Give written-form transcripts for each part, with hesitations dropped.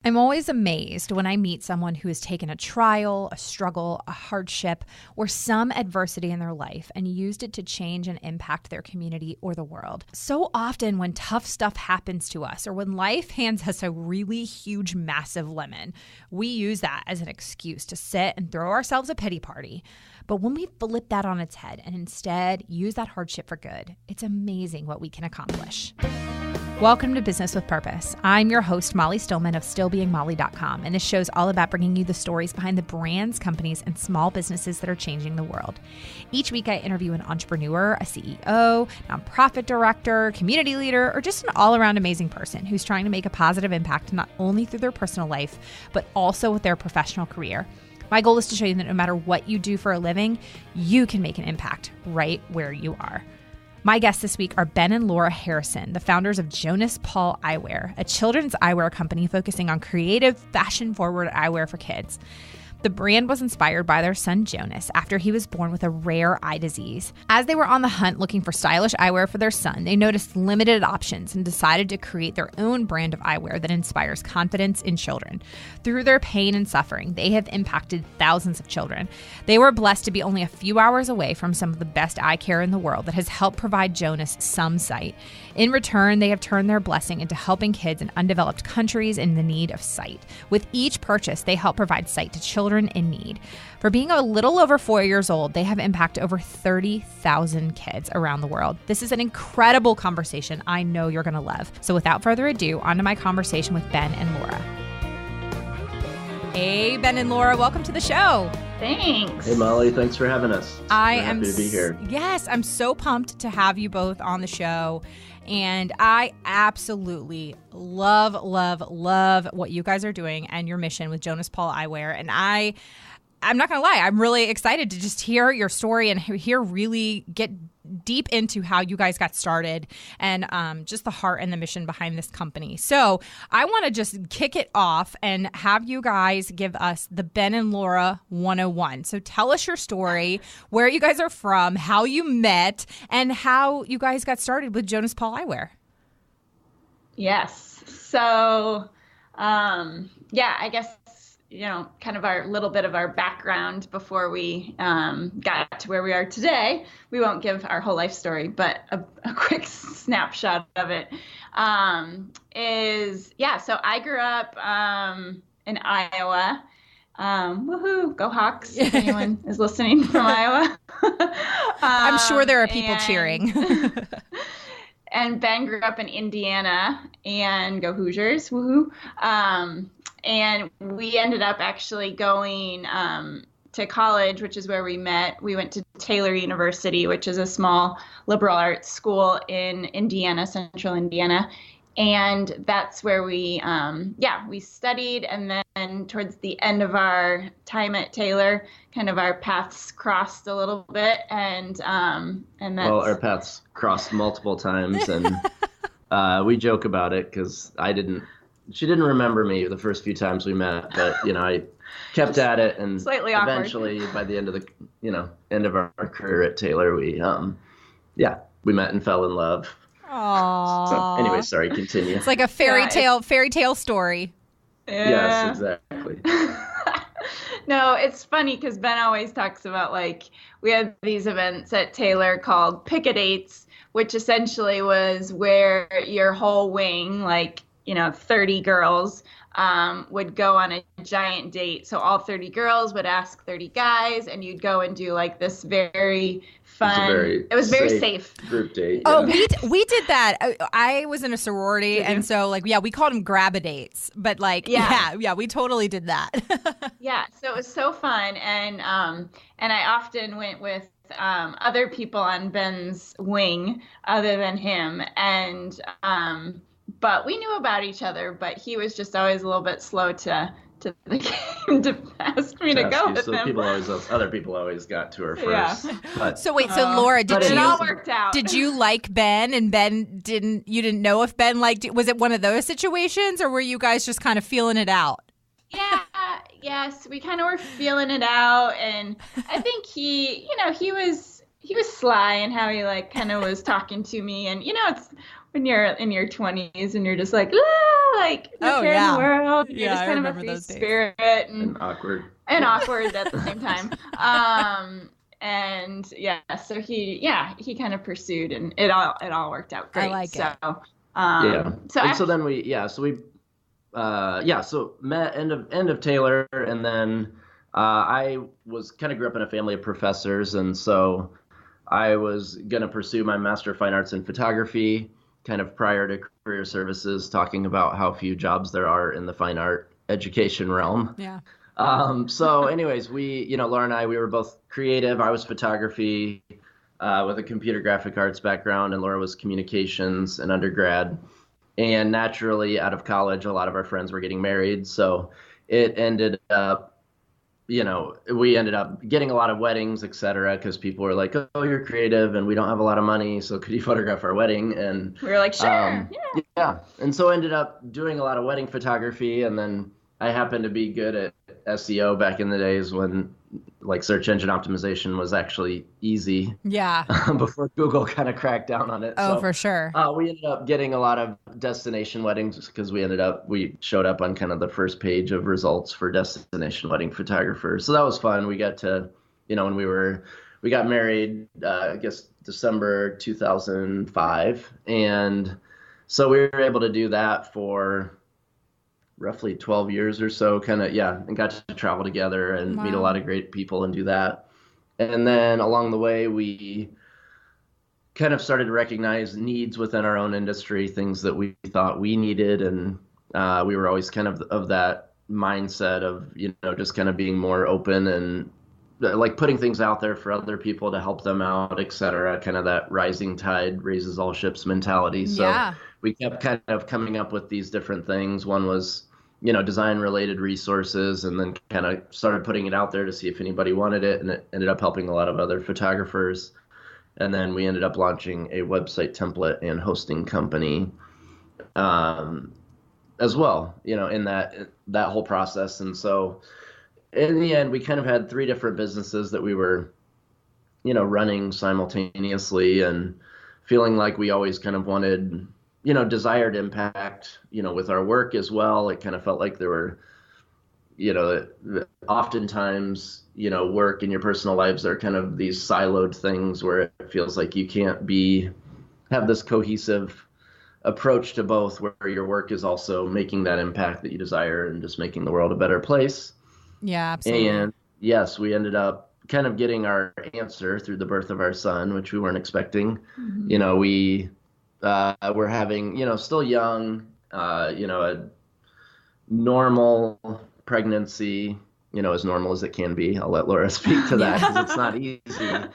I'm always amazed when I meet someone who has taken a trial, a struggle, a hardship, or some adversity in their life and used it to change and impact their community or the world. So often when tough stuff happens to us or when life hands us a really huge, massive lemon, we use that as an excuse to sit and throw ourselves a pity party. But when we flip that on its head and instead use that hardship for good, it's amazing what we can accomplish. Welcome to Business with Purpose. I'm your host, Molly Stillman of StillBeingMolly.com, and this show's all about bringing you the stories behind the brands, companies, and small businesses that are changing the world. Each week, I interview an entrepreneur, a CEO, nonprofit director, community leader, or just an all-around amazing person who's trying to make a positive impact not only through their personal life, but also with their professional career. My goal is to show you that no matter what you do for a living, you can make an impact right where you are. My guests this week are Ben and Laura Harrison, the founders of Jonas Eyewear, a children's eyewear company focusing on creative, fashion-forward eyewear for kids. The brand was inspired by their son Jonas after he was born with a rare eye disease. As they were on the hunt looking for stylish eyewear for their son, they noticed limited options and decided to create their own brand of eyewear that inspires confidence in children. Through their pain and suffering, they have impacted thousands of children. They were blessed to be only a few hours away from some of the best eye care in the world that has helped provide Jonas some sight. In return, they have turned their blessing into helping kids in undeveloped countries in the need of sight. With each purchase, they help provide sight to children in need. For being a little over 4 years old, they have impacted over 30,000 kids around the world. This is an incredible conversation I know you're going to love. So without further ado, on to my conversation with Ben and Laura. Hey, Ben and Laura, welcome to the show. Thanks. Hey, Molly. Thanks for having us. I am happy to be here. Yes, I'm so pumped to have you both on the show. And I absolutely love what you guys are doing and your mission with Jonas Eyewear. And I'm not going to lie, I'm really excited to just hear your story and really get deep into how you guys got started and just the heart and the mission behind this company. So I want to just kick it off and have you guys give us the Ben and Laura 101. So tell us your story, where you guys are from, how you met, and how you guys got started with Jonas Eyewear. Yes. So, I guess, kind of our little bit of our background before we got to where we are today. We won't give our whole life story, but a quick snapshot of it so I grew up in Iowa. Woohoo, go Hawks, if anyone is listening from Iowa. I'm sure there are people cheering. And Ben grew up in Indiana, and go Hoosiers, woohoo. And we ended up actually going to college, which is where we met. We went to Taylor University, which is a small liberal arts school in Indiana, central Indiana. And that's where we studied. And then towards the end of our time at Taylor, kind of our paths crossed a little bit. And that's... Well, our paths crossed multiple times. And we joke about it because she didn't remember me the first few times we met, but I kept at it, and slightly eventually by the end of our career at Taylor, we met and fell in love. Aww. So anyway, sorry, continue. It's like a fairy tale story. Yeah. Yes, exactly. No, it's funny because Ben always talks about we had these events at Taylor called Pick a Dates, which essentially was where your whole wing, 30 girls would go on a giant date. So all 30 girls would ask 30 guys, and you'd go and do this very fun. It was very safe group date. Oh, we did that. I was in a sorority, and so we called them grab-a-dates. But we totally did that. Yeah, so it was so fun, and I often went with other people on Ben's wing other than him, and but we knew about each other, but he was just always a little bit slow to the game to ask me to go with him. Other people always got to her first. Yeah. But, so Laura, it all worked out. Did you like Ben, and Ben didn't know if Ben liked? Was it one of those situations, or were you guys just kind of feeling it out? Yeah, yes, we kind of were feeling it out, and I think he was sly in how he kind of was talking to me, and when you're in your 20s and you're just like, ah, like no care in the world. You're just kind of a free spirit and awkward at the same time. And yeah, so he kind of pursued, and it all worked out great. I like it. So met end of Taylor, and then I was kind of grew up in a family of professors, and so I was going to pursue my Master of Fine Arts in photography kind of prior to career services, talking about how few jobs there are in the fine art education realm. Yeah. So anyways, Laura and I, we were both creative. I was photography with a computer graphic arts background, and Laura was communications in undergrad. And naturally, out of college, a lot of our friends were getting married. So it ended up, we ended up getting a lot of weddings, et cetera, because people were like, oh, you're creative and we don't have a lot of money, so could you photograph our wedding? And we were like, sure, yeah. And so I ended up doing a lot of wedding photography, and then I happened to be good at SEO back in the days when like search engine optimization was actually easy. Yeah. Before Google kind of cracked down on it. Oh, so, for sure. We ended up getting a lot of destination weddings because we showed up on kind of the first page of results for destination wedding photographers. So that was fun. We got to, when we got married, I guess December 2005. And so we were able to do that for roughly 12 years or so, and got to travel together and meet a lot of great people and do that. And then along the way, we kind of started to recognize needs within our own industry, things that we thought we needed. And we were always kind of that mindset of, just kind of being more open and like putting things out there for other people to help them out, et cetera, kind of that rising tide raises all ships mentality. So we kept kind of coming up with these different things. One was, design related resources, and then kind of started putting it out there to see if anybody wanted it. And it ended up helping a lot of other photographers. And then we ended up launching a website template and hosting company as well, in that whole process. And so in the end, we kind of had 3 different businesses that we were, running simultaneously, and feeling like we always kind of wanted, desired impact, with our work as well. It kind of felt like there were, oftentimes, work and your personal lives are kind of these siloed things where it feels like you can't have this cohesive approach to both, where your work is also making that impact that you desire and just making the world a better place. Yeah, absolutely. And yes, we ended up kind of getting our answer through the birth of our son, which we weren't expecting. Mm-hmm. We were having, still young, a normal pregnancy, as normal as it can be. I'll let Laura speak to that because it's not easy,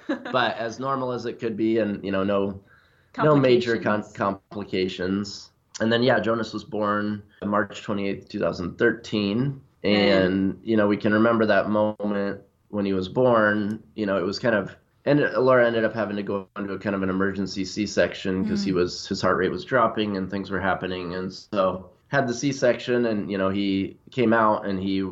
but as normal as it could be, and, no major complications. And then, Jonas was born March 28th, 2013. And, we can remember that moment when he was born. It was kind of, and Laura ended up having to go into a kind of an emergency C-section because his heart rate was dropping and things were happening. And so had the C-section, and, he came out and he,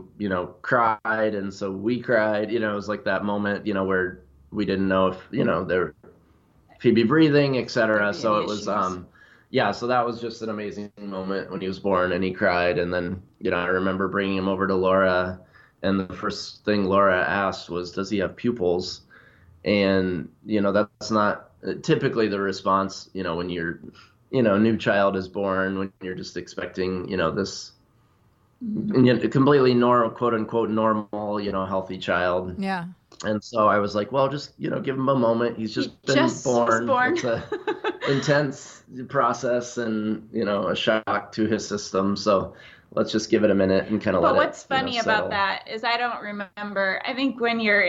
cried. And so we cried, it was like that moment, where we didn't know if, if he'd be breathing, et cetera. So it was, so that was just an amazing moment when he was born and he cried. And then, I remember bringing him over to Laura, and the first thing Laura asked was, does he have pupils? And, that's not typically the response, when you're, new child is born, when you're just expecting, this completely normal, quote unquote, normal, healthy child. Yeah. And so I was like, well, just, give him a moment. He's just been born. It's a intense process and, a shock to his system. So let's just give it a minute and kind of let it. But what's funny about that is I don't remember. I think when you're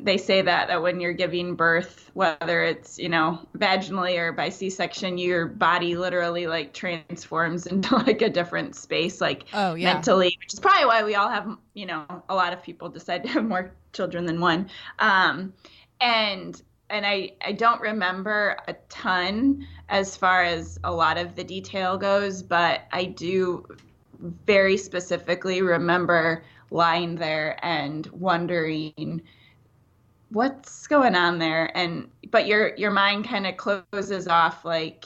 they say that when you're giving birth, whether it's, vaginally or by C-section, your body literally like transforms into like a different space, like mentally, which is probably why we all have, a lot of people decide to have more children than one. And I don't remember a ton as far as a lot of the detail goes, but I do very specifically remember lying there and wondering what's going on there. But your mind kind of closes off like,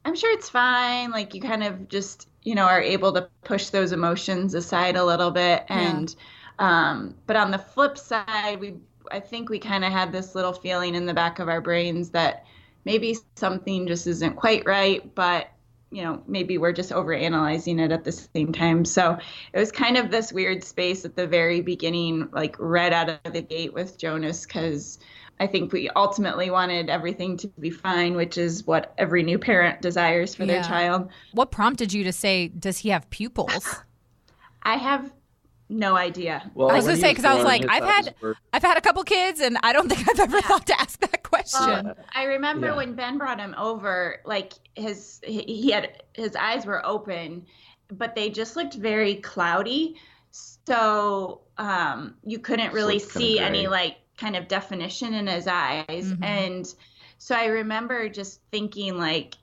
I'm sure it's fine. Like you kind of just, are able to push those emotions aside a little bit. And, but on the flip side, I think we kind of had this little feeling in the back of our brains that maybe something just isn't quite right, but maybe we're just overanalyzing it at the same time. So it was kind of this weird space at the very beginning, like right out of the gate with Jonas, because I think we ultimately wanted everything to be fine, which is what every new parent desires for their child. What prompted you to say, does he have pupils? I have no idea. Well, I was going to say, because I was like, I've had a couple kids, and I don't think I've ever thought to ask that question. Well, I remember when Ben brought him over, like his eyes were open, but they just looked very cloudy. So you couldn't really see any like kind of definition in his eyes. Mm-hmm. And so I remember just thinking like,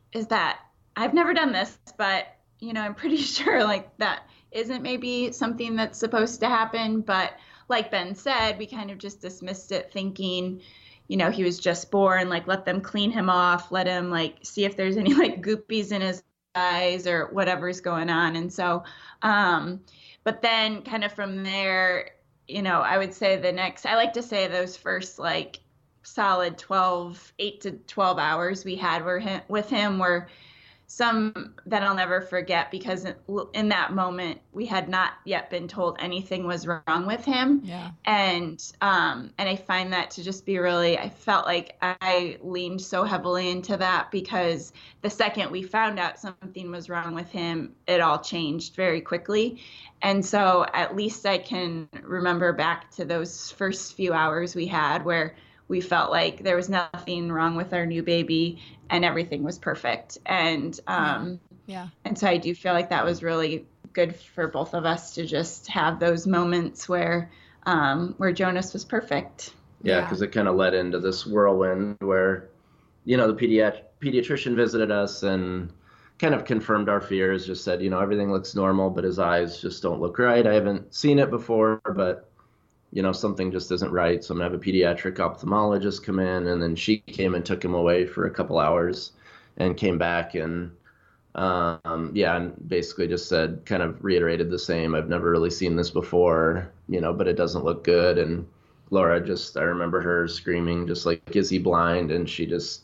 I've never done this, but I'm pretty sure like that isn't maybe something that's supposed to happen. But like Ben said, we kind of just dismissed it thinking, he was just born, like let them clean him off, let him like see if there's any like goopies in his eyes or whatever's going on. And so, but then kind of from there, I would say I like to say those first like solid 8 to 12 hours we had with him were some that I'll never forget, because in that moment we had not yet been told anything was wrong with him. Yeah. And I find that to just be really, I felt like I leaned so heavily into that, because the second we found out something was wrong with him, it all changed very quickly. And so at least I can remember back to those first few hours we had where we felt like there was nothing wrong with our new baby and everything was perfect. And and so I do feel like that was really good for both of us to just have those moments where Jonas was perfect. Yeah, because it kind of led into this whirlwind where, the pediatrician visited us and kind of confirmed our fears, just said, everything looks normal, but his eyes just don't look right. I haven't seen it before, but something just isn't right. So I'm going to have a pediatric ophthalmologist come in. And then she came and took him away for a couple hours and came back and, and basically just said, kind of reiterated the same. I've never really seen this before, but it doesn't look good. And Laura I remember her screaming, just like, is he blind? And she just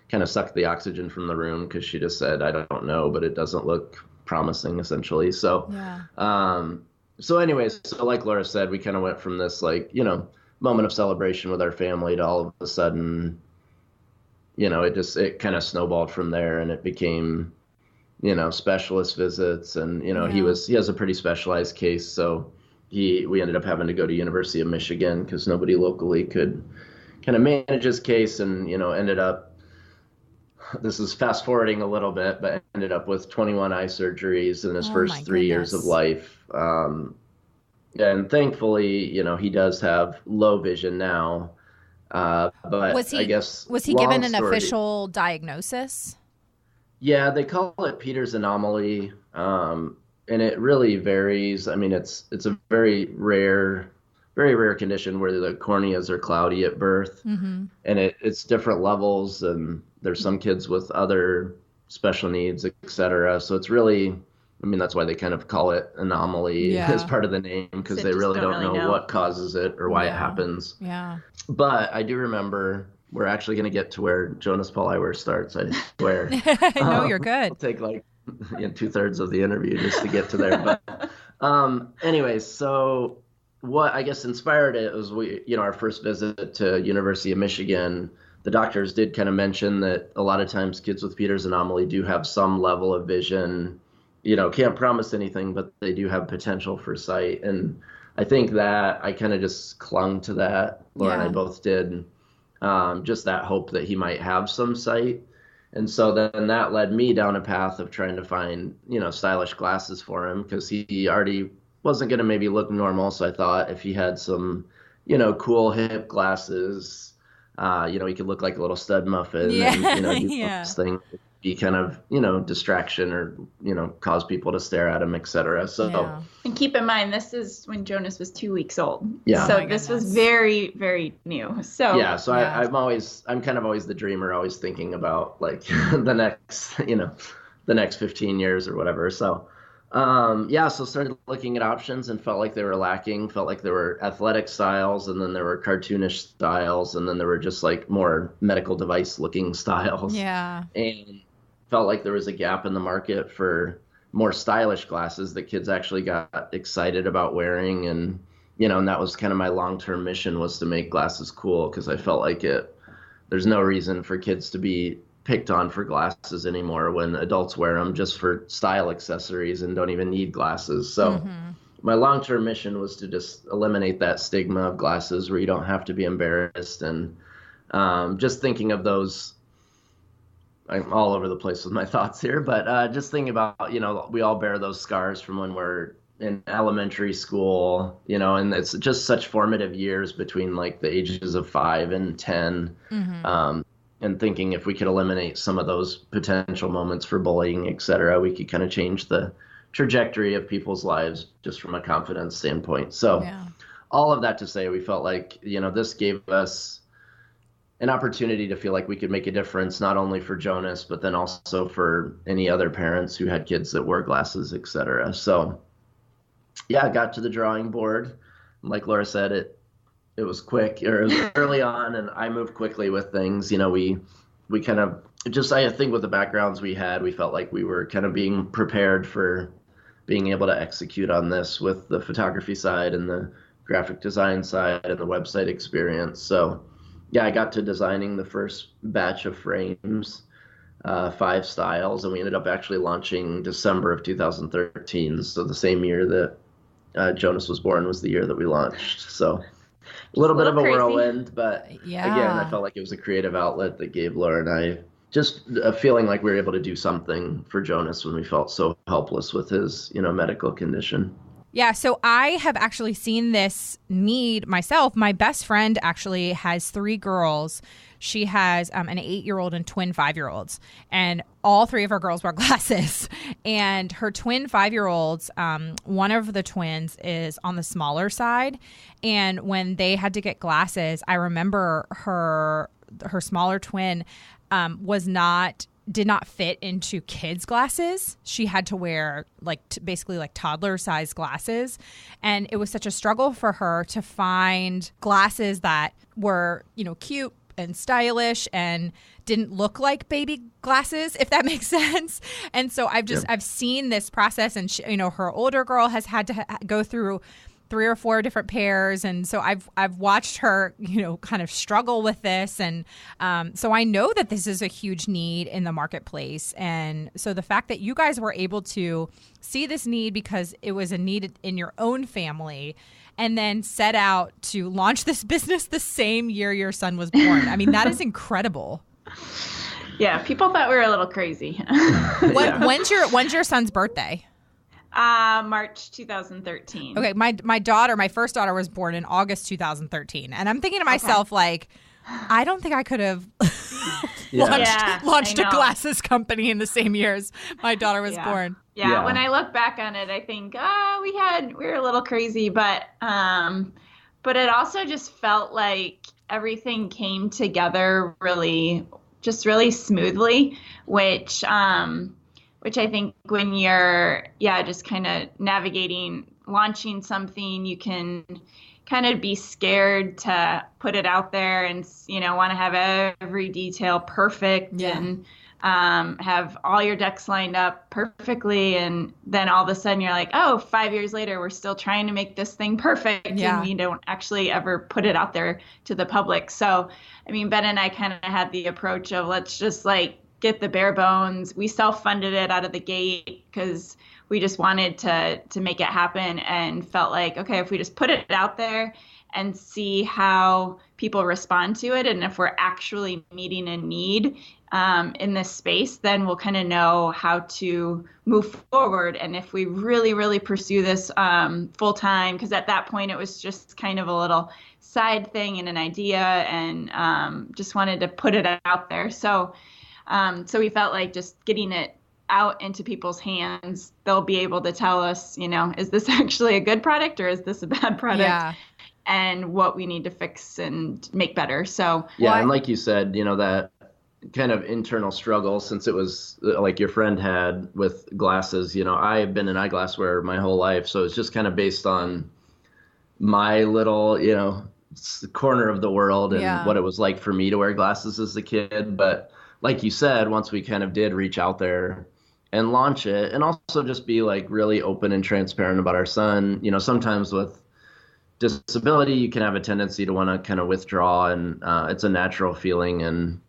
kind of sucked the oxygen from the room, because she just said, I don't know, but it doesn't look promising, essentially. So, So anyways, so like Laura said, we kind of went from this like, moment of celebration with our family to all of a sudden, it kind of snowballed from there, and it became, specialist visits, and, he has a pretty specialized case. So we ended up having to go to University of Michigan because nobody locally could kind of manage his case, and, ended up, this is fast forwarding a little bit, but ended up with 21 eye surgeries in his first 3 years of life. And thankfully, he does have low vision now. But I guess was he given an official diagnosis? Yeah, they call it Peter's Anomaly. And it really varies. I mean, it's a very rare condition where the corneas are cloudy at birth, and it's different levels, and there's some kids with other special needs, et cetera. So it's really, that's why they kind of call it Anomaly as part of the name, because they really don't know what causes it or why it happens. Yeah. But I do remember, we're actually going to get to where Jonas Paul Eyewear starts, I swear. No, you're good. It'll take like 2/3 of the interview just to get to there. But anyways, so what I guess inspired it was our first visit to University of Michigan. The doctors did kind of mention that a lot of times kids with Peter's Anomaly do have some level of vision. Can't promise anything, but they do have potential for sight. And I think that I kind of just clung to that. Laura and I both did. Just that hope that he might have some sight. And so then that led me down a path of trying to find, stylish glasses for him, because he already wasn't going to maybe look normal. So I thought if he had some, cool hip glasses, He could look like a little stud muffin Yeah. and, do Yeah. this thing, be kind of, distraction or, cause people to stare at him, etc. So, Yeah. And keep in mind, this is when Jonas was 2 weeks old. Yeah. So Oh my this was goodness. very, very new. So yeah, so Yeah. I'm kind of always the dreamer, always thinking about like the next 15 years or whatever. So, so started looking at options and felt like they were lacking, felt like there were athletic styles and then there were cartoonish styles and then there were just like more medical device looking styles. Yeah. And felt like there was a gap in the market for more stylish glasses that kids actually got excited about wearing. And, and that was kind of my long-term mission, was to make glasses cool, because I felt like there's no reason for kids to be picked on for glasses anymore when adults wear them just for style accessories and don't even need glasses. So my long-term mission was to just eliminate that stigma of glasses where you don't have to be embarrassed. And just thinking of those, I'm all over the place with my thoughts here, but just thinking about, we all bear those scars from when we're in elementary school, and it's just such formative years between like the ages of 5 and 10. And thinking if we could eliminate some of those potential moments for bullying, et cetera, we could kind of change the trajectory of people's lives just from a confidence standpoint. So all of that to say, we felt like, this gave us an opportunity to feel like we could make a difference, not only for Jonas, but then also for any other parents who had kids that wore glasses, et cetera. So I got to the drawing board. Like Laura said, it was quick, or it was early on, and I moved quickly with things. We kind of just, I think with the backgrounds we had, we felt like we were kind of being prepared for being able to execute on this with the photography side and the graphic design side and the website experience. So I got to designing the first batch of frames, 5 styles, and we ended up actually launching December of 2013. So the same year that Jonas was born was the year that we launched. So a little bit of a whirlwind, but again, I felt like it was a creative outlet that gave Laura and I just a feeling like we were able to do something for Jonas when we felt so helpless with his, medical condition. Yeah, so I have actually seen this need myself. My best friend actually has 3 girls. She has an 8-year-old and twin 5-year-olds, and all 3 of her girls wear glasses. And her twin 5-year-olds, one of the twins is on the smaller side, and when they had to get glasses, I remember her smaller twin did not fit into kids' glasses. She had to wear basically toddler size glasses. And it was such a struggle for her to find glasses that were, cute and stylish and didn't look like baby glasses, if that makes sense. And so I've seen this process, and she, her older girl has had to go through 3 or 4 different pairs. And so I've watched her, kind of struggle with this. And so I know that this is a huge need in the marketplace. And so the fact that you guys were able to see this need because it was a need in your own family, and then set out to launch this business the same year your son was born. I mean, that is incredible. Yeah, people thought we were a little crazy. When's your son's birthday? March 2013. Okay, my first daughter was born in August 2013, and I'm thinking to myself, I don't think I could have launched a glasses company in the same year as my daughter was born. Yeah, when I look back on it, I think, we were a little crazy, but it also just felt like everything came together really smoothly, which I think when you're, just kind of navigating, launching something, you can kind of be scared to put it out there and, want to have every detail perfect and have all your decks lined up perfectly. And then all of a sudden you're like, 5 years later, we're still trying to make this thing perfect. And we don't actually ever put it out there to the public. So, I mean, Ben and I kind of had the approach of let's just get the bare bones. We self-funded it out of the gate because we just wanted to make it happen, and felt like, okay, if we just put it out there and see how people respond to it, and if we're actually meeting a need, in this space, then we'll kind of know how to move forward. And if we really, really pursue this full time, because at that point it was just kind of a little side thing and an idea, and just wanted to put it out there. So we felt like just getting it out into people's hands, they'll be able to tell us, is this actually a good product or is this a bad product? Yeah. And what we need to fix and make better. So yeah, and like you said, that kind of internal struggle, since it was like your friend had with glasses, I've been an eyeglass wearer my whole life. So it's just kind of based on my little, corner of the world and what it was like for me to wear glasses as a kid. But like you said, once we kind of did reach out there and launch it, and also just be like really open and transparent about our son, sometimes with disability, you can have a tendency to want to kind of withdraw, and it's a natural feeling, and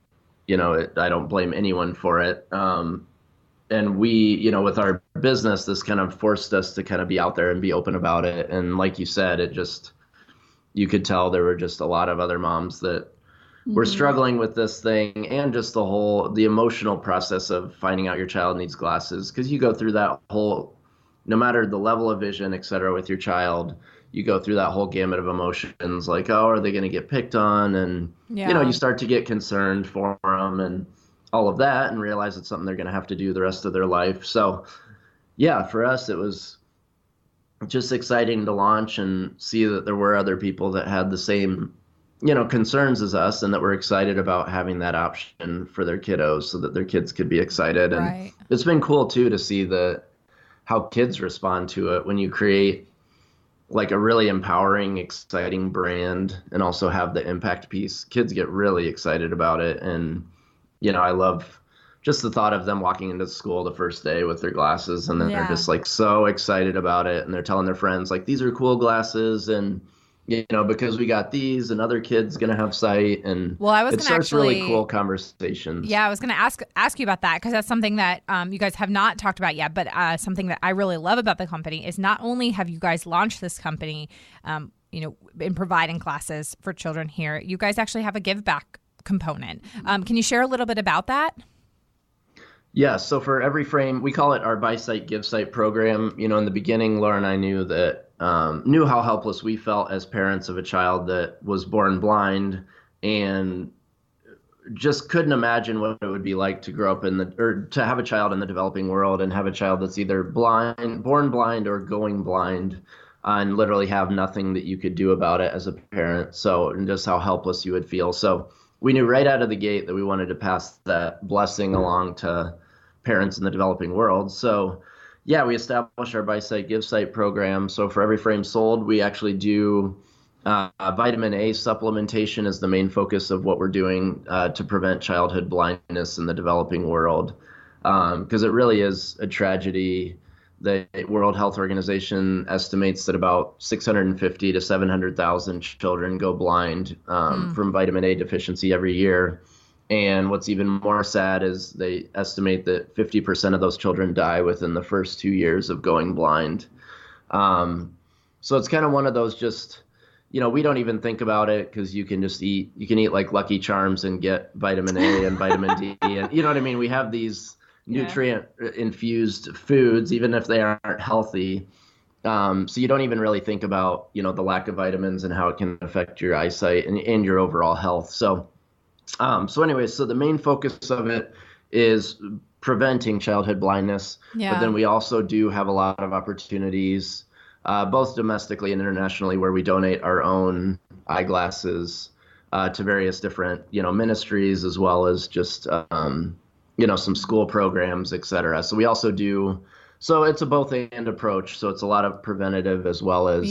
I don't blame anyone for it. And we, with our business, this kind of forced us to kind of be out there and be open about it. And like you said, you could tell there were just a lot of other moms that were struggling with this thing, and just the emotional process of finding out your child needs glasses. Because you go through that whole, no matter the level of vision, et cetera, with your child, you go through that whole gamut of emotions, like, oh, are they going to get picked on? And, you start to get concerned for them and all of that, and realize it's something they're going to have to do the rest of their life. So, yeah, for us, it was just exciting to launch and see that there were other people that had the same, concerns as us, and that were excited about having that option for their kiddos so that their kids could be excited. And it's been cool, too, to see how kids respond to it when you create like a really empowering, exciting brand, and also have the impact piece. Kids get really excited about it. And, I love just the thought of them walking into school the first day with their glasses, and then they're just like so excited about it. And they're telling their friends, like, these are cool glasses. And, because we got these, and other kids going to have sight. And it starts really cool conversations. Yeah, I was going to ask you about that, because that's something that you guys have not talked about yet. But something that I really love about the company is not only have you guys launched this company, in providing classes for children here, you guys actually have a give back component. Can you share a little bit about that? Yeah, so for every frame, we call it our Buy Sight, Give Sight program. In the beginning, Laura and I knew how helpless we felt as parents of a child that was born blind, and just couldn't imagine what it would be like to grow up to have a child in the developing world, and have a child that's either born blind or going blind, and literally have nothing that you could do about it as a parent. So, and just how helpless you would feel. So we knew right out of the gate that we wanted to pass that blessing along to parents in the developing world. So yeah, we established our Buy Sight, Give Sight program. So for every frame sold, we actually do vitamin A supplementation is the main focus of what we're doing to prevent childhood blindness in the developing world. Because it really is a tragedy. The World Health Organization estimates that about 650 to 700,000 children go blind from vitamin A deficiency every year. And what's even more sad is they estimate that 50% of those children die within the first 2 years of going blind. So it's kind of one of those just, we don't even think about it, because you can eat like Lucky Charms and get vitamin A and vitamin D. And you know what I mean? We have these nutrient infused foods, even if they aren't healthy. So you don't even really think about, the lack of vitamins and how it can affect your eyesight and your overall health. So anyways, so the main focus of it is preventing childhood blindness. Yeah. But then we also do have a lot of opportunities, both domestically and internationally, where we donate our own eyeglasses to various different, ministries, as well as just, some school programs, et cetera. So we also do, so it's a both and approach. So it's a lot of preventative, as well as,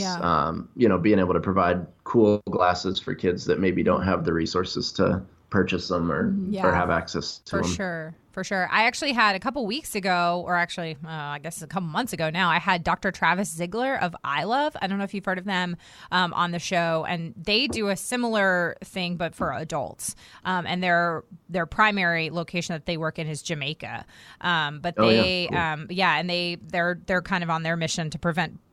being able to provide cool glasses for kids that maybe don't have the resources to purchase them or have access to them. For sure. I actually had a couple weeks ago, or actually, I guess a couple months ago now, I had Dr. Travis Ziegler of I Love. I don't know if you've heard of them on the show. And they do a similar thing, but for adults. And their primary location that they work in is Jamaica. But they, cool. And they're kind of on their mission to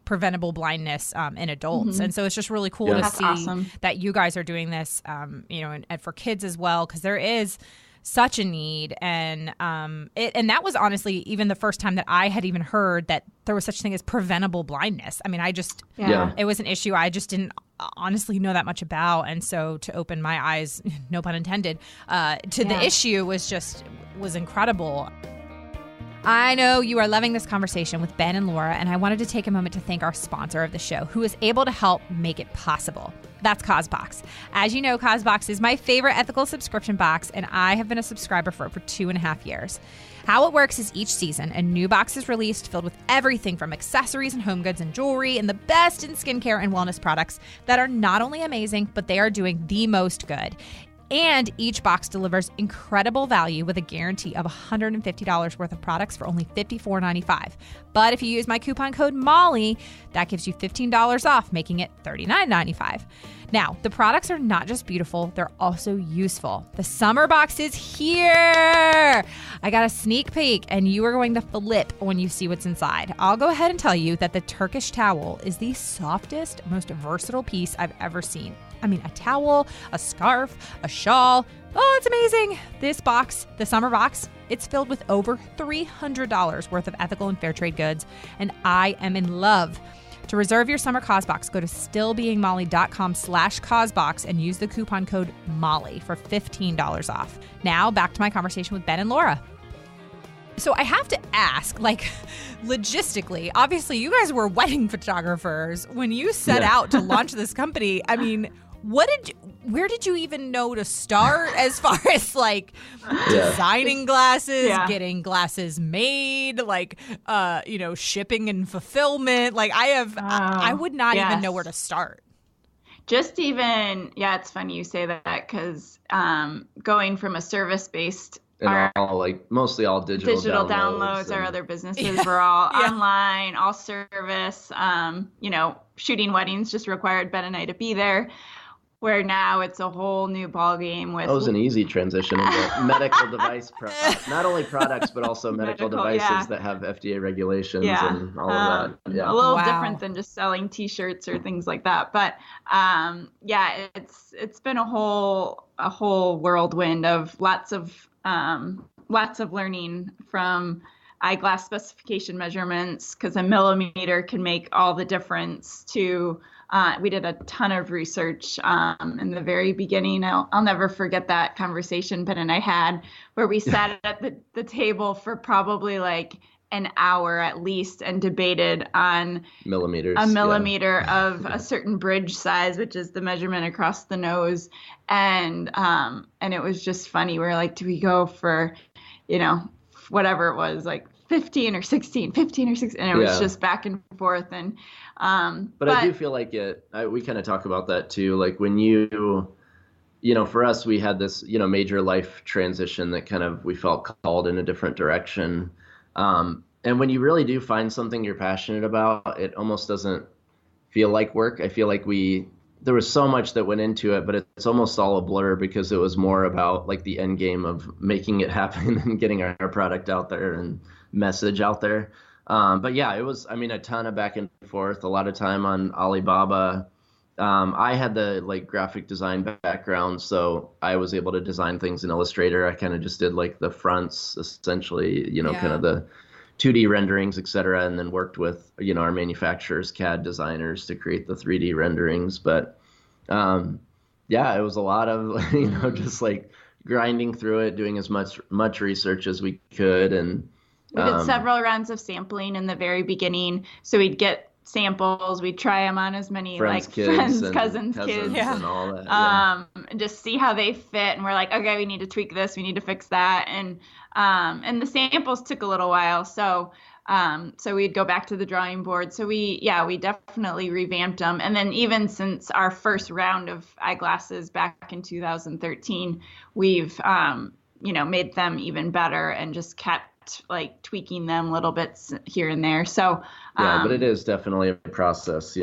preventable blindness in adults. And so it's just really cool to see that you guys are doing this, and for kids as well, because there is such a need. And and that was honestly even the first time that I had even heard that there was such thing as preventable blindness. I mean, it was an issue I just didn't honestly know that much about. And so to open my eyes, no pun intended, to the issue was incredible. I know you are loving this conversation with Ben and Laura, and I wanted to take a moment to thank our sponsor of the show, who is able to help make it possible. That's CauseBox. As you know, CauseBox is my favorite ethical subscription box, and I have been a subscriber for over 2.5 years. How it works is each season, a new box is released filled with everything from accessories and home goods and jewelry and the best in skincare and wellness products that are not only amazing, but they are doing the most good. And each box delivers incredible value with a guarantee of $150 worth of products for only $54.95. But if you use my coupon code MOLLY, that gives you $15 off, making it $39.95. Now, the products are not just beautiful, they're also useful. The summer box is here! I got a sneak peek, and you are going to flip when you see what's inside. I'll go ahead and tell you that the Turkish towel is the softest, most versatile piece I've ever seen. I mean, a towel, a scarf, a shawl. Oh, it's amazing. This box, the summer box, it's filled with over $300 worth of ethical and fair trade goods, and I am in love. To reserve your summer CauseBox, go to stillbeingmolly.com/CauseBox and use the coupon code MOLLY for $15 off. Now, back to my conversation with Ben and Laura. So I have to ask, like, logistically, obviously you guys were wedding photographers when you set out to launch this company. I mean, where did you even know to start as far as like designing glasses, getting glasses made, like, shipping and fulfillment? Like I would not even know where to start. Just even, it's funny you say that because going from a service-based and mostly all digital downloads. Our other businesses were all online, all service. Shooting weddings just required Ben and I to be there. Where now it's a whole new ballgame with. That was an easy transition into medical device not only products but also medical devices that have FDA regulations and all of that. A little different than just selling T-shirts or things like that. But it's been a whole whirlwind of lots of learning from eyeglass specification measurements, because a millimeter can make all the difference to. We did a ton of research in the very beginning. I'll never forget that conversation Ben and I had where we sat at the table for probably like an hour at least and debated on a millimeter of a certain bridge size, which is the measurement across the nose. And it was just funny. We were like, do we go for, whatever it was, like 15 or 16, and it was just back and forth. And but I do feel like we kind of talk about that too. Like when for us, we had this, major life transition that kind of, we felt called in a different direction. And when you really do find something you're passionate about, it almost doesn't feel like work. I feel like there was so much that went into it, but it's almost all a blur because it was more about like the end game of making it happen and getting our product out there and message out there. But it was, a ton of back and forth, a lot of time on Alibaba. I had the graphic design background, so I was able to design things in Illustrator. I kind of just did like the fronts, essentially, kind of the 2D renderings, et cetera, and then worked with, our manufacturers, CAD designers to create the 3D renderings. But it was a lot of, just like grinding through it, doing as much research as we could. And we did several rounds of sampling in the very beginning. So we'd get samples, we'd try them on as many friends, cousins, kids, and all that. And just see how they fit. And we're like, okay, we need to tweak this, we need to fix that. And the samples took a little while. So we'd go back to the drawing board. So we definitely revamped them. And then even since our first round of eyeglasses back in 2013, we've, made them even better and just kept like tweaking them little bits here and there. So but it is definitely a process,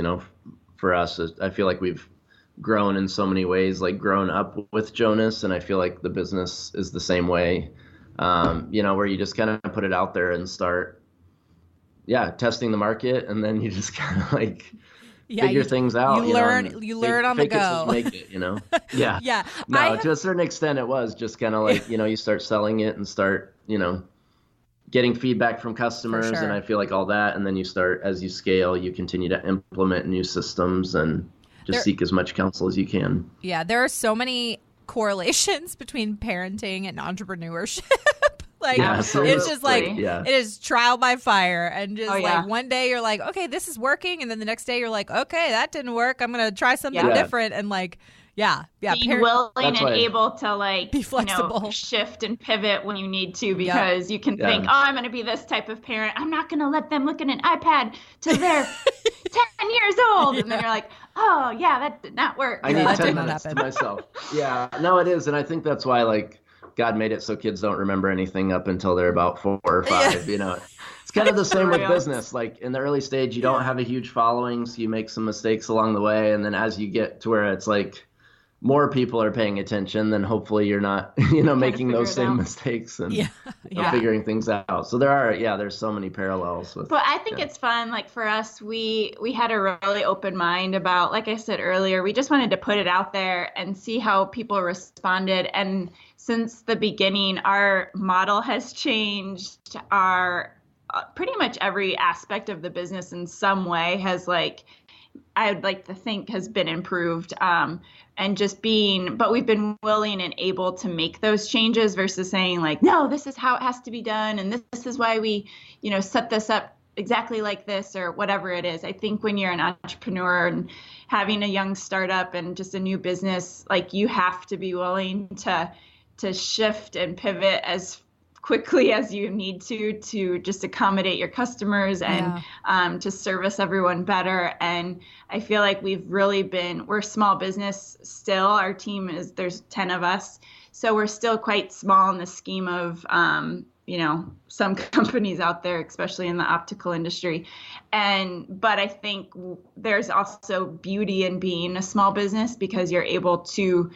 for us. I feel like we've grown in so many ways, like grown up with Jonas, and I feel like the business is the same way, where you just kind of put it out there and start testing the market, and then you just kind of like figure things out. You learn on the go. Make it, Yeah. Yeah. No, to a certain extent it was just kind of like, you start selling it and start, getting feedback from customers. For sure. And I feel like all that. And then you start, as you scale, you continue to implement new systems and just seek as much counsel as you can. Yeah. There are so many correlations between parenting and entrepreneurship. It's just like, it is trial by fire. And just one day you're like, okay, this is working. And then the next day you're like, okay, that didn't work. I'm going to try something different. And be willing and able to be flexible, shift and pivot when you need to, because you can think, oh, I'm going to be this type of parent. I'm not going to let them look at an iPad till they're 10 years old. And then you're like, oh yeah, that did not work. I need 10 minutes to myself. Yeah, no, it is. And I think that's why God made it so kids don't remember anything up until they're about 4 or 5, It's kind of the same with business. Like in the early stage, you don't have a huge following, so you make some mistakes along the way. And then as you get to where it's like more people are paying attention, then hopefully you're not, making those same mistakes and figuring things out. So there's so many parallels with. But I think it's fun. Like for us, we had a really open mind about, like I said earlier, we just wanted to put it out there and see how people responded. And since the beginning, our model has changed. Our pretty much every aspect of the business in some way has I would like to think has been improved. But we've been willing and able to make those changes versus saying no, this is how it has to be done. And this is why we, set this up exactly like this or whatever it is. I think when you're an entrepreneur and having a young startup and just a new business, you have to be willing to shift and pivot as quickly as you need to just accommodate your customers and to service everyone better. And I feel like we're a small business still. Our team there's 10 of us. So we're still quite small in the scheme of, some companies out there, especially in the optical industry. But I think there's also beauty in being a small business because you're able to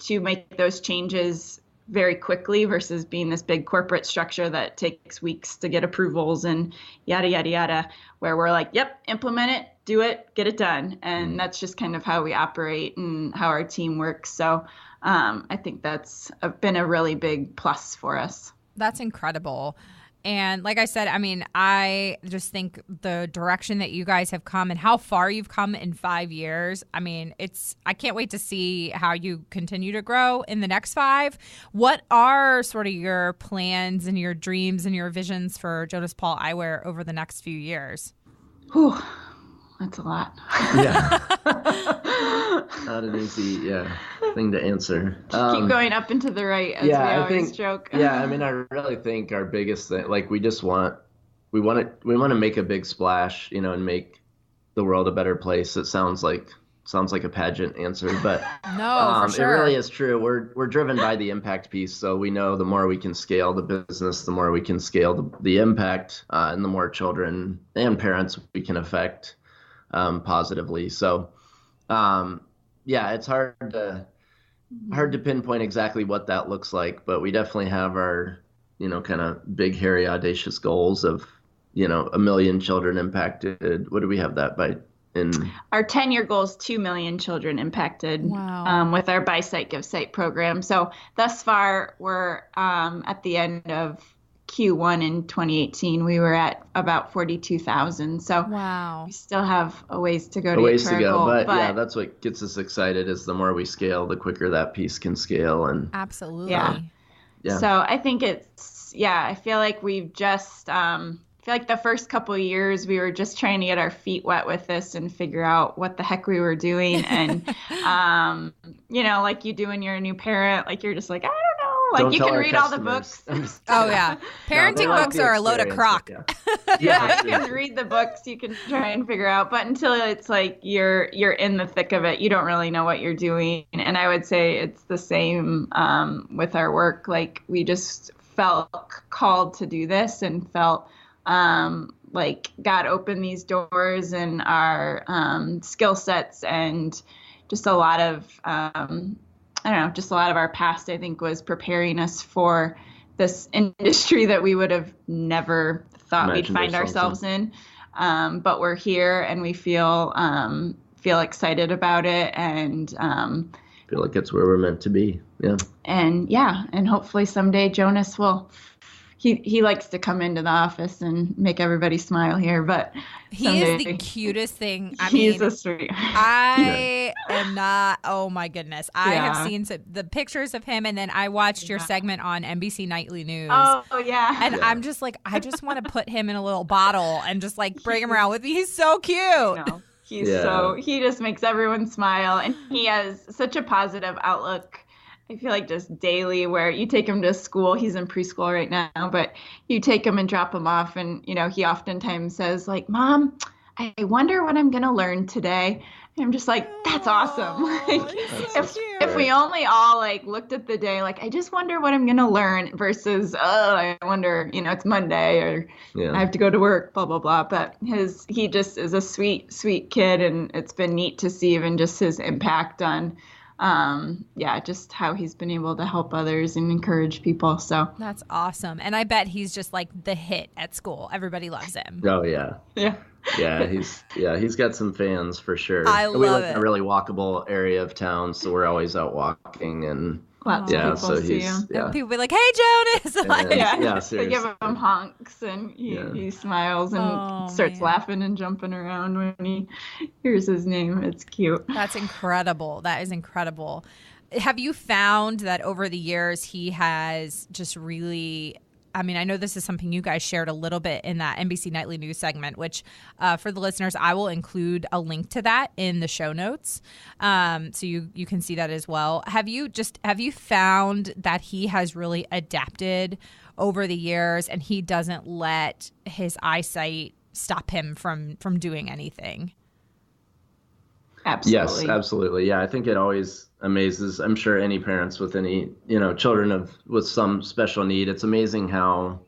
make those changes very quickly versus being this big corporate structure that takes weeks to get approvals and yada, yada, yada, where we're like, yep, implement it, do it, get it done. And that's just kind of how we operate and how our team works. So I think that's been a really big plus for us. That's incredible. And like I said, I just think the direction that you guys have come and how far you've come in 5 years, I can't wait to see how you continue to grow in the next 5. What are sort of your plans and your dreams and your visions for Jonas Paul Eyewear over the next few years? Whew, that's a lot. Yeah. Not an easy thing to answer. Keep going up and to the right, as we always joke. I really think our biggest thing, we want to make a big splash, and make the world a better place. It sounds like a pageant answer, but no, for sure. It really is true. We're driven by the impact piece, so we know the more we can scale the business, the more we can scale the impact, and the more children and parents we can affect positively. So. It's hard to pinpoint exactly what that looks like, but we definitely have our, kind of big, hairy, audacious goals of, 1 million children impacted. What do we have that by? Our 10-year goal is 2 million children impacted. Wow. With our Buy Site, Give Site program. So thus far, we're at the end of Q1 in 2018, we were at about 42,000. So wow, we still have a ways to go to get to our goal. But that's what gets us excited is the more we scale, the quicker that piece can scale. And absolutely. Yeah. So I think I feel like we've just, the first couple of years we were just trying to get our feet wet with this and figure out what the heck we were doing. And, like you do when you're a new parent, you're just like, I don't know. You can read all the books. Oh, yeah. Parenting books are a load of crock. You can read the books. You can try and figure out. But until it's you're in the thick of it, you don't really know what you're doing. And I would say it's the same with our work. We just felt called to do this and felt God opened these doors and our skill sets and just a lot of just a lot of our past, I think, was preparing us for this industry that we would have never thought we'd find ourselves in. but we're here and we feel excited about it, and feel like it's where we're meant to be. And hopefully someday Jonas will. He likes to come into the office and make everybody smile here, but he is the cutest thing. He's a sweet. I am not. Oh my goodness! I have seen the pictures of him, and then I watched your segment on NBC Nightly News. Oh yeah. And I'm just like, I just want to put him in a little bottle and just like bring him around with me. He's so cute. He just makes everyone smile, and he has such a positive outlook. I feel like just daily, where you take him to school, he's in preschool right now, but you take him and drop him off, and he oftentimes says like, "Mom, I wonder what I'm gonna learn today." And I'm just like, that's awesome. Like, if we only all like looked at the day like, I just wonder what I'm gonna learn, versus I wonder, it's Monday, or I have to go to work, blah blah blah. But he just is a sweet kid, and it's been neat to see even just his impact on just how he's been able to help others and encourage people. So that's awesome. And I bet he's just like the hit at school. Everybody loves him. Oh yeah, he's got some fans for sure. We live in a really walkable area of town, so we're always out walking, and lots of people see him. And people be like, "Hey, Jonas!" Seriously. They give him honks, and he smiles and starts laughing and jumping around when he hears his name. It's cute. That's incredible. That is incredible. Have you found that over the years he has just really? I mean, I know this is something you guys shared a little bit in that NBC Nightly News segment, which for the listeners, I will include a link to that in the show notes, so you can see that as well. Have you found that he has really adapted over the years, and he doesn't let his eyesight stop him from doing anything? Absolutely. Yes, absolutely. Yeah, I think it always amazes, I'm sure, any parents with any, children with some special need. It's amazing how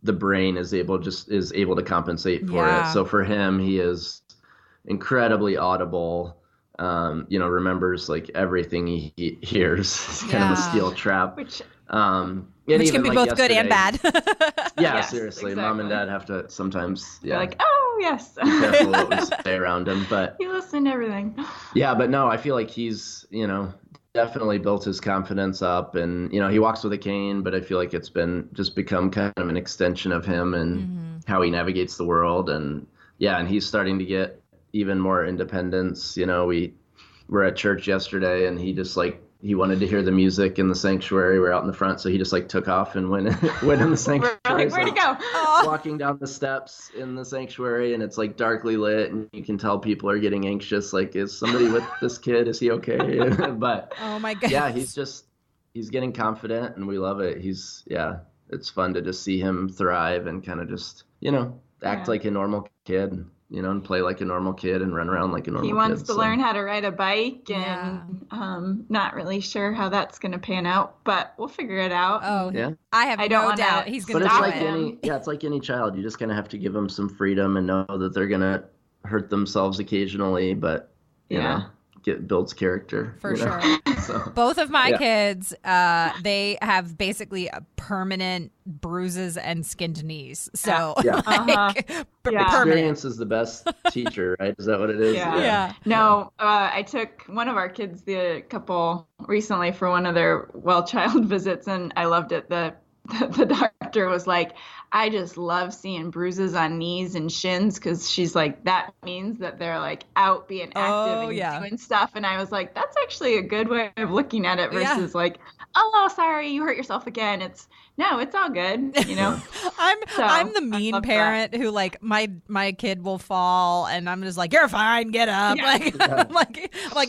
the brain is able to compensate for it. So for him, he is incredibly audible, remembers like everything he hears. It's kind of a steel trap. Which can be both good and bad. Seriously. Exactly. Mom and dad have to sometimes, They're like, oh, yes. Be careful what we say around him. But you listen to everything. Yeah, but no, I feel like he's, definitely built his confidence up, and, he walks with a cane, but I feel like it's become kind of an extension of him and how he navigates the world. And and he's starting to get even more independence. We were at church yesterday, and he just he wanted to hear the music in the sanctuary. We're out in the front, so he just took off and went in the sanctuary. Where'd he go? Walking down the steps in the sanctuary, and it's darkly lit, and you can tell people are getting anxious. Is somebody with this kid? Is he okay? But oh my goodness. Yeah, he's getting confident, and we love it. It's fun to just see him thrive and kind of just act like a normal kid. And play like a normal kid and run around like a normal kid. He wants to learn how to ride a bike, and not really sure how that's going to pan out, but we'll figure it out. Oh, yeah. I no doubt he's going to do it. It's like any child. You just kind of have to give them some freedom and know that they're going to hurt themselves occasionally, but, you know, builds character. For sure. So, both of my kids, they have basically permanent bruises and skinned knees. So permanent. Experience is the best teacher, right? Is that what it is? Yeah. No, I took one of our kids, the couple, recently for one of their child visits, and I loved it. The doctor was like, I just love seeing bruises on knees and shins, because she's like, that means that they're out being active and doing stuff. And I was like, that's actually a good way of looking at it versus oh, sorry, you hurt yourself again. It's all good. I'm the mean parent who my kid will fall and I'm just like, you're fine, get up. I'm like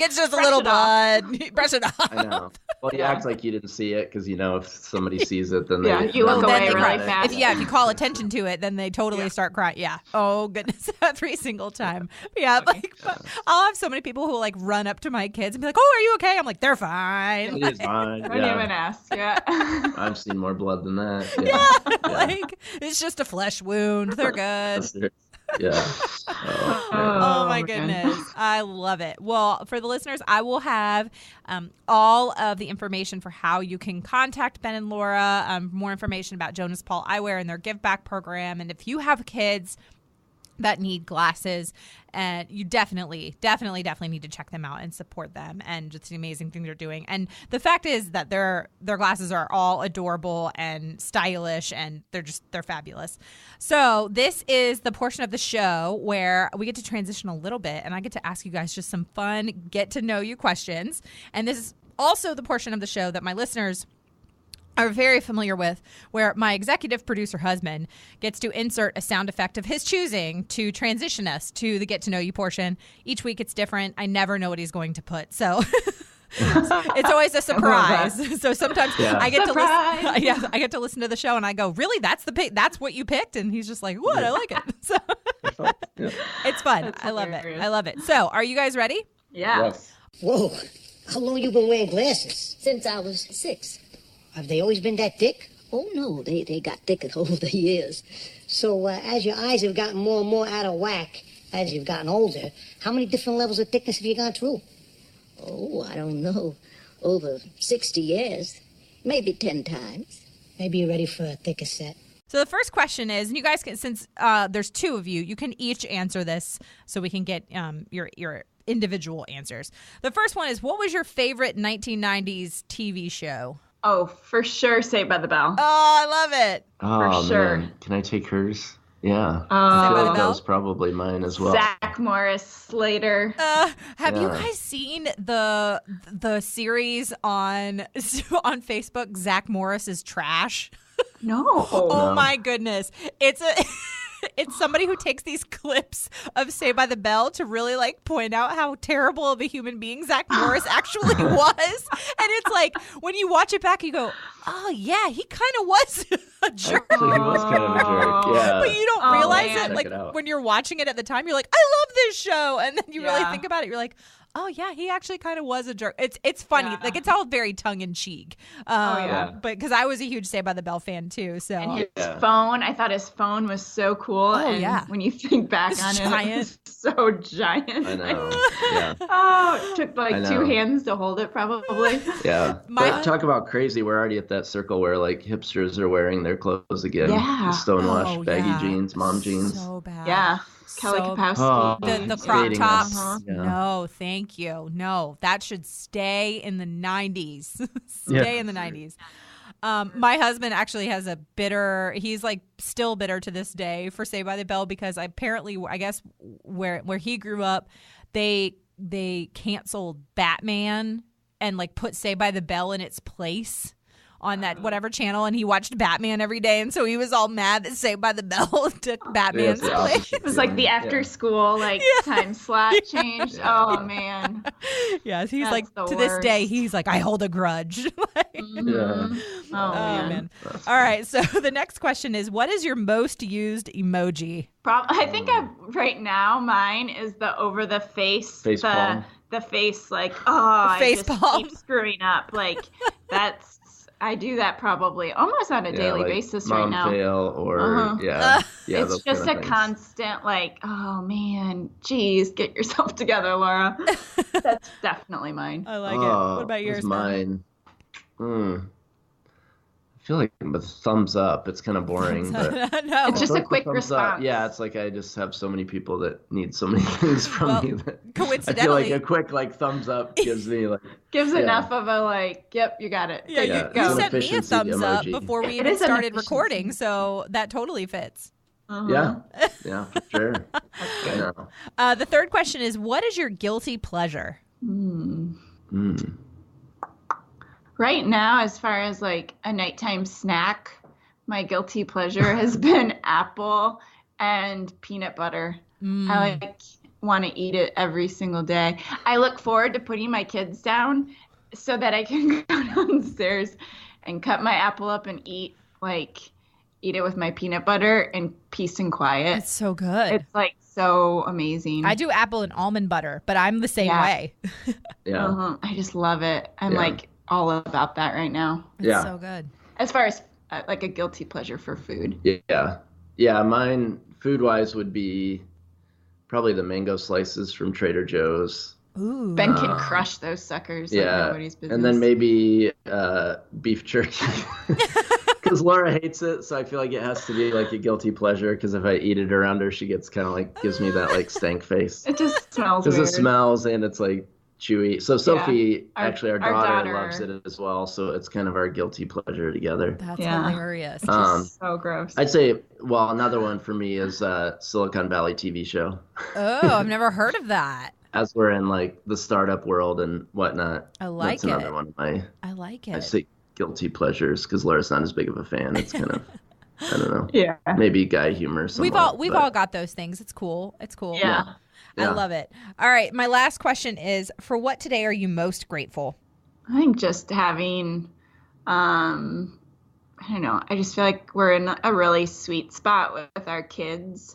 it's just a little blood. Brush it off. I know. Well, you act like you didn't see it, because if somebody sees it, then you look away really fast. If you call attention to it, then they totally start crying. Yeah. Oh goodness, every single time. But I'll have so many people who run up to my kids and be like, "Oh, are you okay?" I'm like, "They're fine." It's fine. Don't even ask. Yeah. I've seen more blood than that. It's just a flesh wound. They're good. Yeah. Oh my goodness. I love it. Well, for the listeners, I will have all of the information for how you can contact Ben and Laura, more information about Jonas Paul Eyewear and their Give Back program. And if you have kids that need glasses, and you definitely need to check them out and support them, and just the amazing thing they're doing. And the fact is that their glasses are all adorable and stylish, and they're fabulous. So this is the portion of the show where we get to transition a little bit, and I get to ask you guys just some fun get to know you questions. And this is also the portion of the show that my listeners are very familiar with, where my executive producer husband gets to insert a sound effect of his choosing to transition us to the get to know you portion. Each week it's different. I never know what he's going to put. So it's always a surprise. So sometimes I get I get to listen to the show and I go, really? That's what you picked? And he's just like, what? I like it. So it's fun. That's hilarious. I love it. So are you guys ready? Yeah. Yes. Whoa. How long you been wearing glasses? Since I was 6. Have they always been that thick? Oh, no, they got thicker over the years. So as your eyes have gotten more and more out of whack as you've gotten older, how many different levels of thickness have you gone through? Oh, I don't know. Over 60 years. Maybe 10 times. Maybe you're ready for a thicker set. So the first question is, and you guys can, since there's two of you, you can each answer this so we can get your individual answers. The first one is, what was your favorite 1990s TV show? Oh, for sure, Saved by the Bell. Oh, I love it. Oh, for sure. Man. Can I take hers? Yeah. Saved by the that Bell? was probably mine as well. Zach Morris, Slater. Have you guys seen the series on Facebook, Zach Morris is Trash? No. Oh my goodness. It's somebody who takes these clips of Saved by the Bell to really like point out how terrible of a human being Zach Morris actually was. And it's like, when you watch it back, you go, oh yeah, he kind of was a jerk. Actually, he was kind of a jerk. Yeah. But you don't realize man. it. Like when you're watching it at the time, you're like, I love this show. And then you really think about it. You're like, oh yeah, he actually kind of was a jerk. It's funny, like it's all very tongue in cheek. But because I was a huge Saved by the Bell fan too, so and his phone, I thought his phone was so cool. Oh yeah, when you think back on it, was so giant. I know. Yeah. Oh, it took like 2 hands to hold it, probably. Yeah. But talk about crazy. We're already at that circle where like hipsters are wearing their clothes again. Yeah. Stonewashed baggy jeans, mom jeans. So bad. Yeah. Kelly Kapowski. The crop tops. Yeah. No, thank you. No, that should stay in the 90s. In the 90s. My husband actually has he's like still bitter to this day for Saved by the Bell, because apparently, I guess where he grew up, they canceled Batman and like put Saved by the Bell in its place on that whatever channel, and he watched Batman every day, and so he was all mad that Saved by the Bell took Batman's place. It was like the after school time slot changed. Oh man. Yes, he's That's like the to worst. this day he's like, I hold a grudge. Oh man. All right, so the next question is, what is your most used emoji? I think right now mine is the over the face palm. The face like I face just palm. keep screwing up. Like I do that probably almost on a daily like basis mom right now. fail or It's just a constant like, oh man, geez, get yourself together, Laura. That's definitely mine. I like it. What about yours? Mine. I feel like with thumbs up, it's kind of boring, but No. It's just a quick response. Yeah, it's like I just have so many people that need so many things from me that coincidentally, I feel like a quick like thumbs up gives me like enough of a like, yep, you got it. Yeah, You you sent me a efficiency thumbs up emoji. before we It even is an started efficiency. recording, so that totally fits. Yeah, for sure. I know. The third question is, what is your guilty pleasure? Right now, as far as like a nighttime snack, my guilty pleasure has been apple and peanut butter. I want to eat it every single day. I look forward to putting my kids down so that I can go downstairs and cut my apple up and eat it with my peanut butter in peace and quiet. It's so good. It's like so amazing. I do apple and almond butter, but I'm the same way. Yeah. I just love it. I'm like all about that right now. It's so good. As far as like a guilty pleasure for food. Yeah. Mine food-wise would be probably the mango slices from Trader Joe's. Ooh. Ben can crush those suckers like nobody's business. And then maybe beef jerky. Because Laura hates it, so I feel like it has to be like a guilty pleasure. Because if I eat it around her, she gets kind of like gives me that like stank face. It just smells weird. Because it smells and it's like chewy. So Sophie, our daughter loves it as well. So it's kind of our guilty pleasure together. That's hilarious. So gross. I'd say, well, another one for me is Silicon Valley TV show. Oh, I've never heard of that. As we're in like the startup world and whatnot. I like That's another one of my. I like it. I say guilty pleasures because Laura's not as big of a fan. It's kind of, I don't know. Yeah. Maybe guy humor. We've all got those things. It's cool. Yeah. I love it. All right. My last question is, for what today are you most grateful? I think just having, I don't know. I just feel like we're in a really sweet spot with our kids.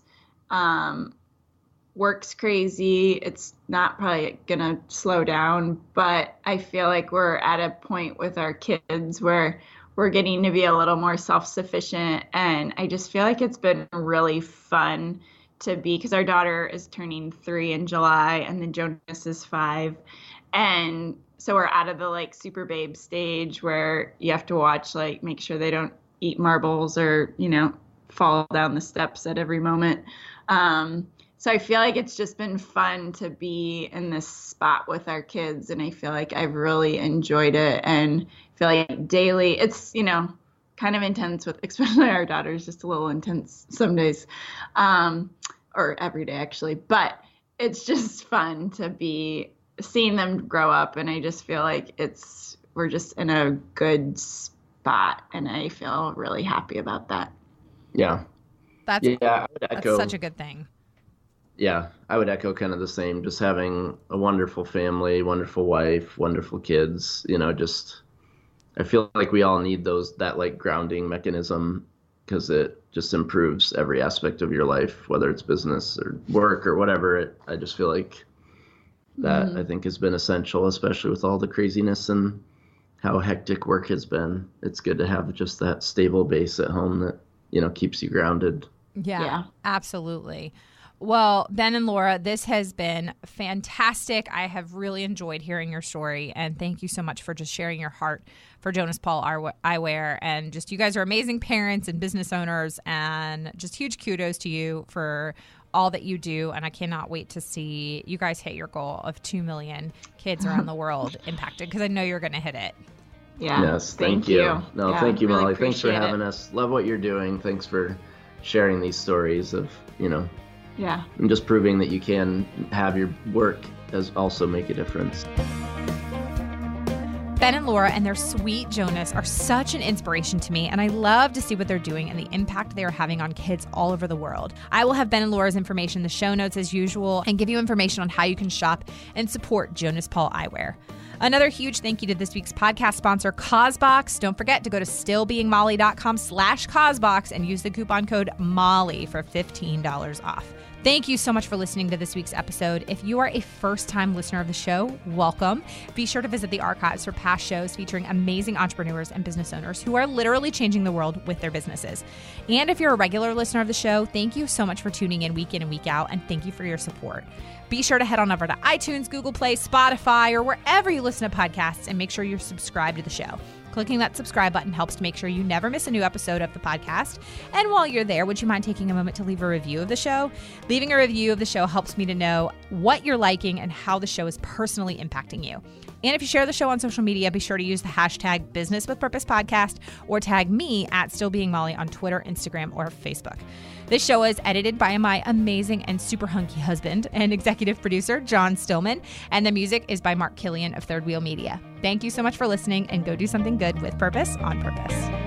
Work's crazy. It's not probably gonna slow down, but I feel like we're at a point with our kids where we're getting to be a little more self-sufficient, and I just feel like it's been really fun to be, because our daughter is turning 3 in July and then Jonas is 5, and so we're out of the like super babe stage where you have to watch, like, make sure they don't eat marbles or, you know, fall down the steps at every moment. So I feel like it's just been fun to be in this spot with our kids, and I feel like I've really enjoyed it, and feel like daily it's, you know, kind of intense with, especially our daughter's just a little intense some days, or every day actually, but it's just fun to be seeing them grow up, and I just feel like we're just in a good spot, and I feel really happy about that. Yeah. I would echo, that's such a good thing. Yeah, I would echo kind of the same, just having a wonderful family, wonderful wife, wonderful kids, you know, just, I feel like we all need that like grounding mechanism, because it just improves every aspect of your life, whether it's business or work or whatever. I just feel like that I think has been essential, especially with all the craziness and how hectic work has been. It's good to have just that stable base at home that, you know, keeps you grounded. Yeah. Absolutely. Well, Ben and Laura, this has been fantastic. I have really enjoyed hearing your story, and thank you so much for just sharing your heart for Jonas Paul Eyewear. And just, you guys are amazing parents and business owners, and just huge kudos to you for all that you do. And I cannot wait to see you guys hit your goal of 2 million kids around the world impacted, because I know you're going to hit it. Yeah. Yes. Thank you. No, yeah, thank you, really Molly. Thanks for having it. us. Love what you're doing. Thanks for sharing these stories of, you know, yeah, and just proving that you can have your work as also make a difference. Ben and Laura and their sweet Jonas are such an inspiration to me, and I love to see what they're doing and the impact they are having on kids all over the world. I will have Ben and Laura's information in the show notes as usual, and give you information on how you can shop and support Jonas Paul Eyewear. Another huge thank you to this week's podcast sponsor, CauseBox. Don't forget to go to stillbeingmolly.com/CauseBox and use the coupon code MOLLY for $15 off. Thank you so much for listening to this week's episode. If you are a first-time listener of the show, welcome. Be sure to visit the archives for past shows featuring amazing entrepreneurs and business owners who are literally changing the world with their businesses. And if you're a regular listener of the show, thank you so much for tuning in week and week out, and thank you for your support. Be sure to head on over to iTunes, Google Play, Spotify, or wherever you listen to podcasts, and make sure you're subscribed to the show. Clicking that subscribe button helps to make sure you never miss a new episode of the podcast. And while you're there, would you mind taking a moment to leave a review of the show? Leaving a review of the show helps me to know what you're liking and how the show is personally impacting you. And if you share the show on social media, be sure to use the hashtag BusinessWithPurposePodcast, or tag me at StillBeingMolly on Twitter, Instagram, or Facebook. This show is edited by my amazing and super hunky husband and executive producer, John Stillman, and the music is by Mark Killian of Third Wheel Media. Thank you so much for listening, and go do something good with purpose on purpose.